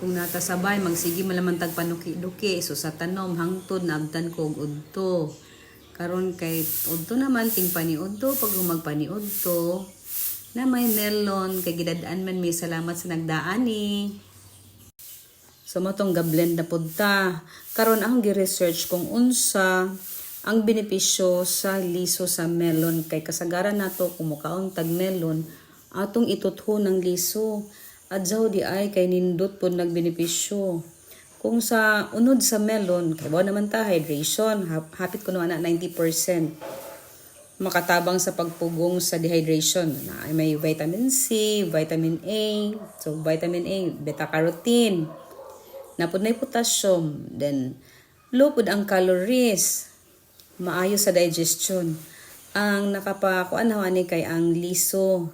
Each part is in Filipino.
Kung natasabay, magsige malaman tag panuki-duki. So sa tanom, hangtod na abdan ko og udto. Karon kay udto naman, ting paniudto. Pag magpaniudto, na may melon, kay gidadaan man may salamat sa nagdaani. So matong gablend na punta. Karon akong gi-research kung unsa ang benepisyo sa liso sa melon. Kay kasagaran nato kumukaon tag melon, atong itutho ng liso. Adjaw di ay kay nindot po nagbenepisyo. Kung sa unod sa melon, kay bawa naman ta, hydration, hapit ko na 90%. Makatabang sa pagpugong sa dehydration. Na may vitamin C, vitamin A, so vitamin A, beta-carotene, napod na potassium, then low pud ang calories, maayo sa digestion. Ang nakapakuan ni kay ang liso.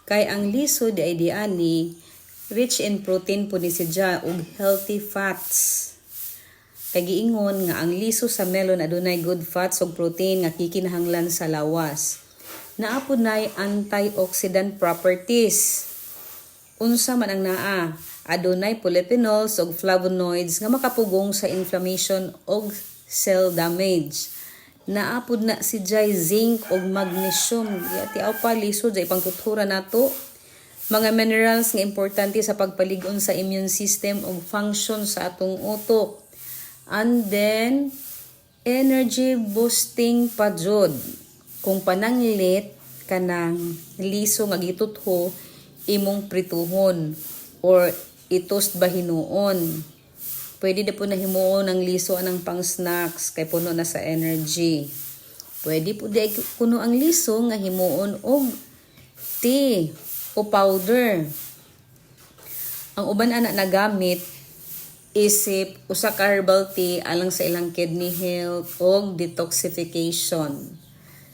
Kay ang liso di ay diani rich in protein po ni siya ug healthy fats. Kay giingon nga ang liso sa melon adunay good fats ug protein nga kikinahanglan sa lawas. Naapod nay antioxidant properties. Unsa man ang naa? Adunay polyphenols ug flavonoids nga makapugong sa inflammation ug cell damage. Naapod na si jay zinc ug magnesium. Yati aw pa liso jay pangtutura nato. Mga minerals nga importante sa pagpalig-on sa immune system ug function sa atong utok. And then energy boosting pa jud. Kung pananglit kanang liso nga gitutho, imong prituhon or itoast ba hinuon. Pwede na po na himuon ang liso anang pang snacks kay puno na sa energy. Pwede po di kuno ang liso nga himuon og tea o powder. Ang uban ana nagamit isip usa ka herbal tea alang sa ilang kidney health og detoxification.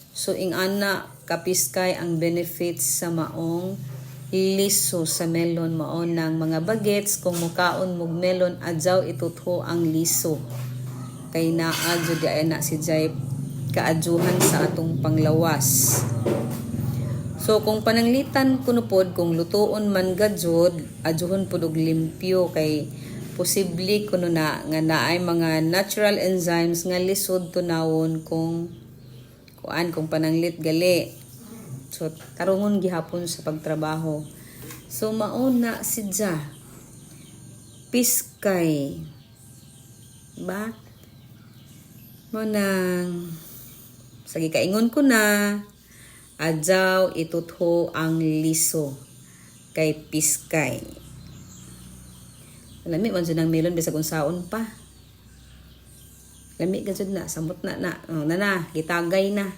So ing ana kapiskay ang benefits sa maong liso sa melon mao nang mga bagets kung mukaon mog melon adjaw itutho ang liso. Kay naa jud ay na si jay kaadjuhan sa atong panglawas. So kung pananglitan kuno pod kung lutoon man gajud, adjuhon pod og limpyo kay posible kuno na nga naay mga natural enzymes nga lisod tunawon kung pananglit gali. So tarungon gihapon sa pagtrabaho. So mauna sidya piskay ba mo nang sagi kaingon ko na adjaw itutho ang liso kay piskay. Lami man jud ang melon bisag unsaon pa. Lami gajud na samot na gitagay na.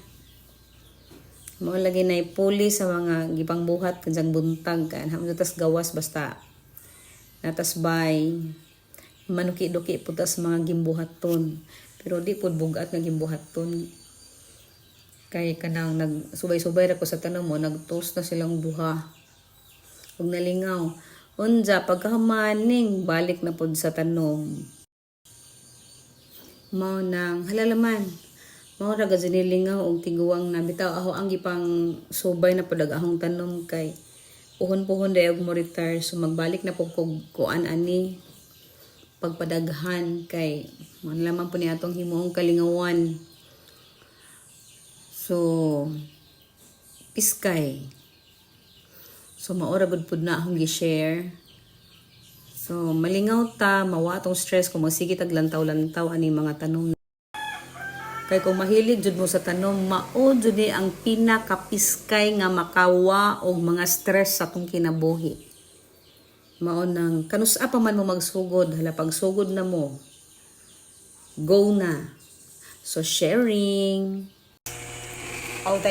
Mao lagi na puli sa mga gipangbuhat kanjang buntag kan hamon tas gawas basta natasbay manuki-duki pud tas mga gimbuhaton. Pero di pud bugat nga gimbuhaton. Kay kanang nagsubay-subay ra ko sa tanom mo nagtoast na silang duha. Ug nalingaw. Unja pagkahamaning balik na pod sa tanom. Mao nang halalaman. Mao ra gid nilingaw og tiguang na bitaw aho ang gipang subay na pod ahong tanom kay puhon-puhon day og mo retire so magbalik na pod kog kuan ani pagpadaghan kay manlaman po ni atong himuong kalingawan. So piskay. So maora gud pud na akong gi-share. So malingaw ta mawa atong stress kung magsige tag lantaw-lantaw ani mga tanom. Kay kung mahilig jud mo sa tanom, mao jud ni ang pinakapiskay nga makawa og mga stress sa atong kinabuhi. Mao nang kanus-a pa man mo magsugod, hala pagsugod na mo. Go na. So sharing. All time